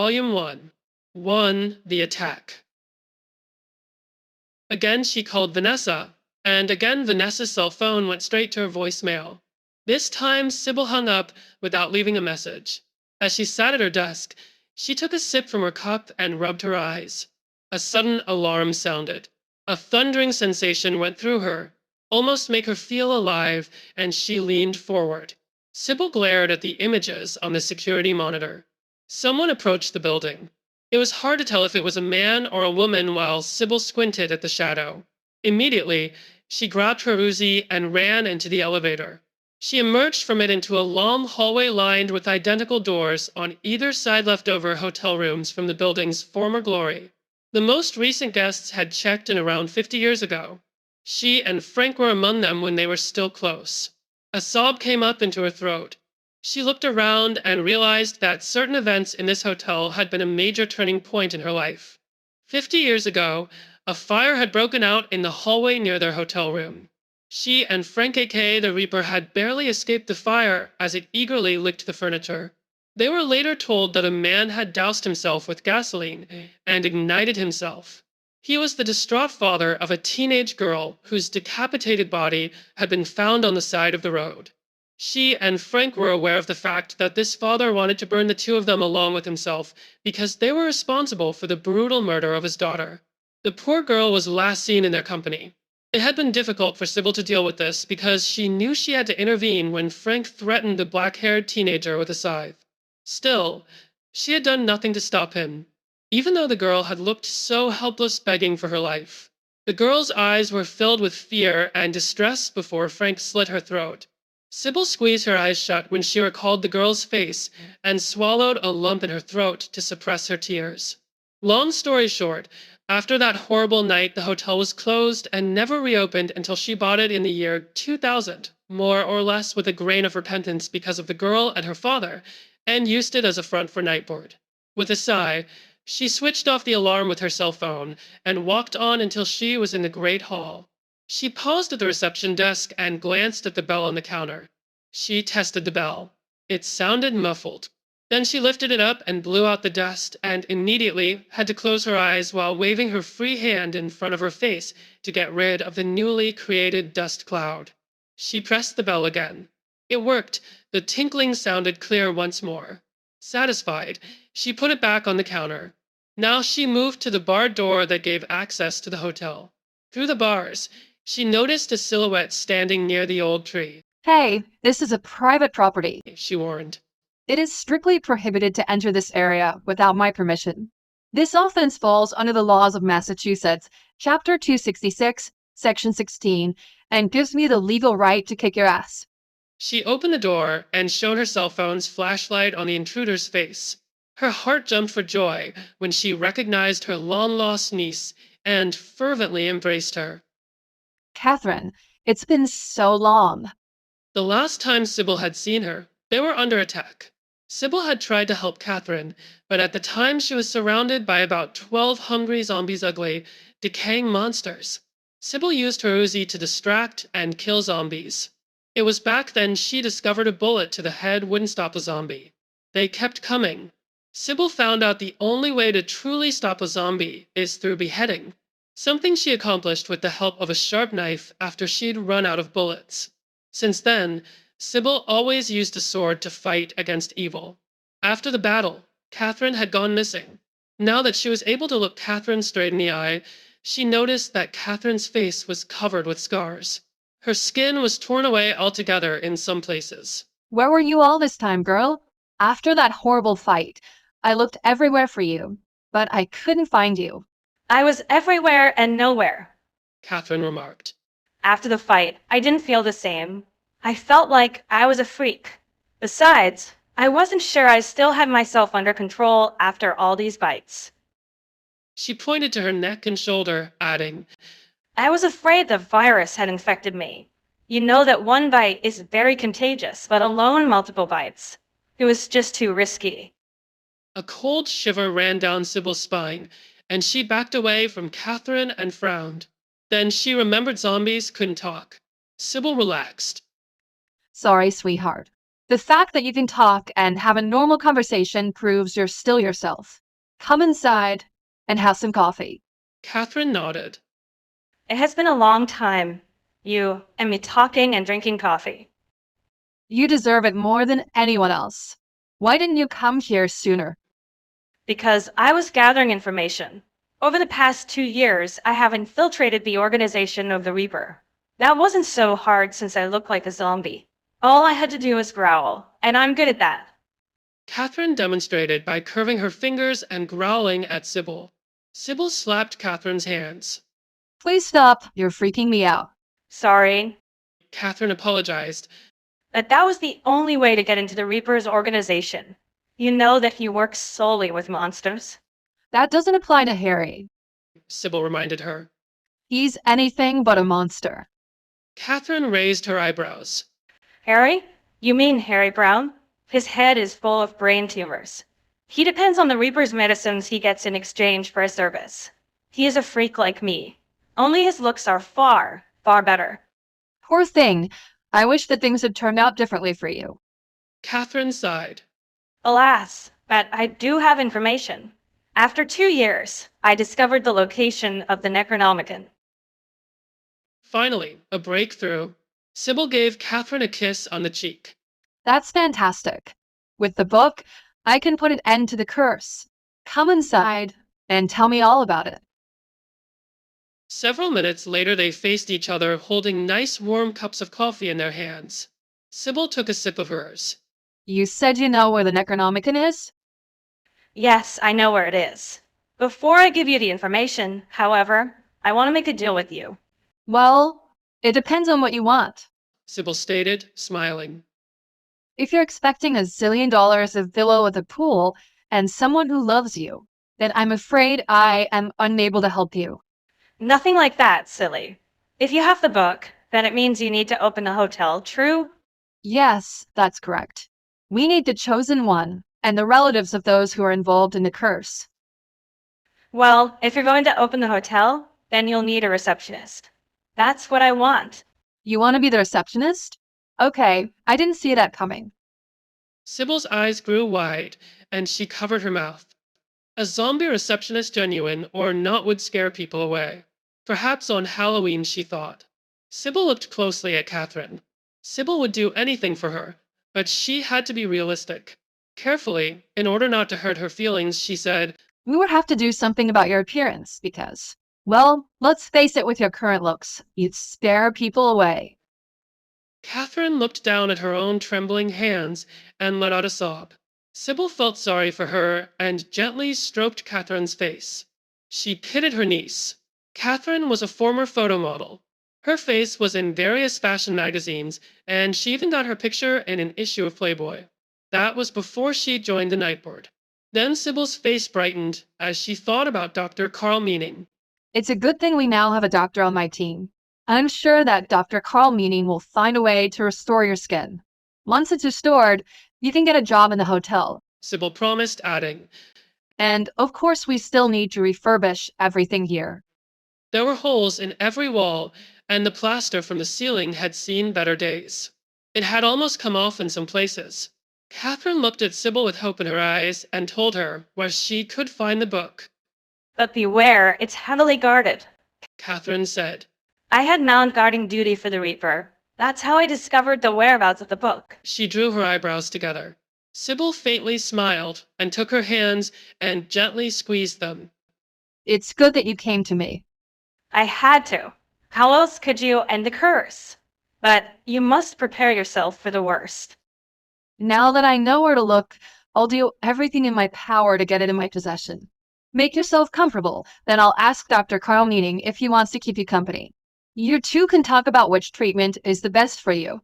Volume 1, The Attack. Again, she called Vanessa, and again Vanessa's cell phone went straight to her voicemail. This time, Sybil hung up without leaving a message. As she sat at her desk, she took a sip from her cup and rubbed her eyes. A sudden alarm sounded. A thundering sensation went through her, almost make her feel alive, and she leaned forward. Sybil glared at the images on the security monitor. Someone approached the building. It was hard to tell if it was a man or a woman while Sybil squinted at the shadow. Immediately, she grabbed her Uzi and ran into the elevator. She emerged from it into a long hallway lined with identical doors on either side leftover hotel rooms from the building's former glory. The most recent guests had checked in around 50 years ago. She and Frank were among them when they were still close. A sob came up into her throat. She looked around and realized that certain events in this hotel had been a major turning point in her life. 50 years ago, a fire had broken out in the hallway near their hotel room. She and Frank aka the Reaper had barely escaped the fire as it eagerly licked the furniture. They were later told that a man had doused himself with gasoline and ignited himself. He was the distraught father of a teenage girl whose decapitated body had been found on the side of the road. She and Frank were aware of the fact that this father wanted to burn the two of them along with himself because they were responsible for the brutal murder of his daughter. The poor girl was last seen in their company. It had been difficult for Sybil to deal with this because she knew she had to intervene when Frank threatened the black-haired teenager with a scythe. Still, she had done nothing to stop him, even though the girl had looked so helpless begging for her life. The girl's eyes were filled with fear and distress before Frank slit her throat. Sybil squeezed her eyes shut when she recalled the girl's face and swallowed a lump in her throat to suppress her tears. Long story short, after that horrible night, the hotel was closed and never reopened until she bought it in the year 2000, more or less with a grain of repentance because of the girl and her father, and used it as a front for Nightbird. With a sigh, she switched off the alarm with her cell phone and walked on until she was in the great hall. She paused at the reception desk and glanced at the bell on the counter. She tested the bell. It sounded muffled. Then she lifted it up and blew out the dust and immediately had to close her eyes while waving her free hand in front of her face to get rid of the newly created dust cloud. She pressed the bell again. It worked. The tinkling sounded clear once more. Satisfied, she put it back on the counter. Now she moved to the barred door that gave access to the hotel. Through the bars, she noticed a silhouette standing near the old tree. Hey, this is a private property, she warned. It is strictly prohibited to enter this area without my permission. This offense falls under the laws of Massachusetts, Chapter 266, Section 16, and gives me the legal right to kick your ass. She opened the door and shone her cell phone's flashlight on the intruder's face. Her heart jumped for joy when she recognized her long-lost niece and fervently embraced her. Catherine, it's been so long. The last time Sybil had seen her, they were under attack. Sybil had tried to help Catherine, but at the time she was surrounded by about 12 hungry zombies ugly, decaying monsters. Sybil used her Uzi to distract and kill zombies. It was back then she discovered a bullet to the head wouldn't stop a zombie. They kept coming. Sybil found out the only way to truly stop a zombie is through beheading, something she accomplished with the help of a sharp knife after she'd run out of bullets. Since then, Sybil always used a sword to fight against evil. After the battle, Catherine had gone missing. Now that she was able to look Catherine straight in the eye, she noticed that Catherine's face was covered with scars. Her skin was torn away altogether in some places. Where were you all this time, girl? After that horrible fight, I looked everywhere for you, but I couldn't find you. I was everywhere and nowhere, Catherine remarked. After the fight, I didn't feel the same. I felt like I was a freak. Besides, I wasn't sure I still had myself under control after all these bites. She pointed to her neck and shoulder, adding, I was afraid the virus had infected me. You know that one bite is very contagious, but alone multiple bites. It was just too risky. A cold shiver ran down Sybil's spine, and she backed away from Catherine and frowned. Then she remembered zombies couldn't talk. Sybil relaxed. Sorry, sweetheart. The fact that you can talk and have a normal conversation proves you're still yourself. Come inside and have some coffee. Catherine nodded. It has been a long time, you and me talking and drinking coffee. You deserve it more than anyone else. Why didn't you come here sooner? Because I was gathering information. Over the past 2 years, I have infiltrated the organization of the Reaper. That wasn't so hard since I look like a zombie. All I had to do was growl, and I'm good at that. Catherine demonstrated by curving her fingers and growling at Sybil. Sybil slapped Catherine's hands. Please stop, you're freaking me out. Sorry, Catherine apologized. but that was the only way to get into the Reaper's organization. You know that he works solely with monsters. That doesn't apply to Harry. Sybil reminded her. He's anything but a monster. Catherine raised her eyebrows. Harry? You mean Harry Brown? His head is full of brain tumors. He depends on the Reaper's medicines he gets in exchange for his service. He is a freak like me. Only his looks are far, far better. Poor thing. I wish that things had turned out differently for you. Catherine sighed. Alas, but I do have information. After 2 years, I discovered the location of the Necronomicon. Finally, a breakthrough. Sybil gave Catherine a kiss on the cheek. That's fantastic. With the book, I can put an end to the curse. Come inside and tell me all about it. Several minutes later, they faced each other, holding nice warm cups of coffee in their hands. Sybil took a sip of hers. You said you know where the Necronomicon is? Yes, I know where it is. Before I give you the information, however, I want to make a deal with you. Well, it depends on what you want. Sybil stated, smiling. If you're expecting $1 zillion, a villa with a pool, and someone who loves you, then I'm afraid I am unable to help you. Nothing like that, silly. If you have the book, then it means you need to open a hotel, true? Yes, that's correct. We need the chosen one, and the relatives of those who are involved in the curse. Well, if you're going to open the hotel, then you'll need a receptionist. That's what I want. You want to be the receptionist? Okay, I didn't see that coming. Sybil's eyes grew wide, and she covered her mouth. A zombie receptionist, genuine or not, would scare people away. Perhaps on Halloween, she thought. Sybil looked closely at Catherine. Sybil would do anything for her, but she had to be realistic. Carefully, in order not to hurt her feelings, she said, We would have to do something about your appearance because, well, let's face it, with your current looks, you'd scare people away. Catherine looked down at her own trembling hands and let out a sob. Sybil felt sorry for her and gently stroked Catherine's face. She pitied her niece. Catherine was a former photo model. Her face was in various fashion magazines, and she even got her picture in an issue of Playboy. That was before she joined the Nightbird. Then Sybil's face brightened as she thought about Dr. Carl Meaning. It's a good thing we now have a doctor on my team. I'm sure that Dr. Carl Meaning will find a way to restore your skin. Once it's restored, you can get a job in the hotel. Sybil promised, adding, And, of course, we still need to refurbish everything here. there were holes in every wall, and the plaster from the ceiling had seen better days. It had almost come off in some places. Catherine looked at Sybil with hope in her eyes and told her where she could find the book. But beware, it's heavily guarded. Catherine said. I had mount guarding duty for the Reaper. That's how I discovered the whereabouts of the book. She drew her eyebrows together. Sybil faintly smiled and took her hands and gently squeezed them. It's good that you came to me. I had to. How else could you end the curse? But you must prepare yourself for the worst. Now that I know where to look, I'll do everything in my power to get it in my possession. Make yourself comfortable, then I'll ask Dr. Carl Meaning if he wants to keep you company. You two can talk about which treatment is the best for you.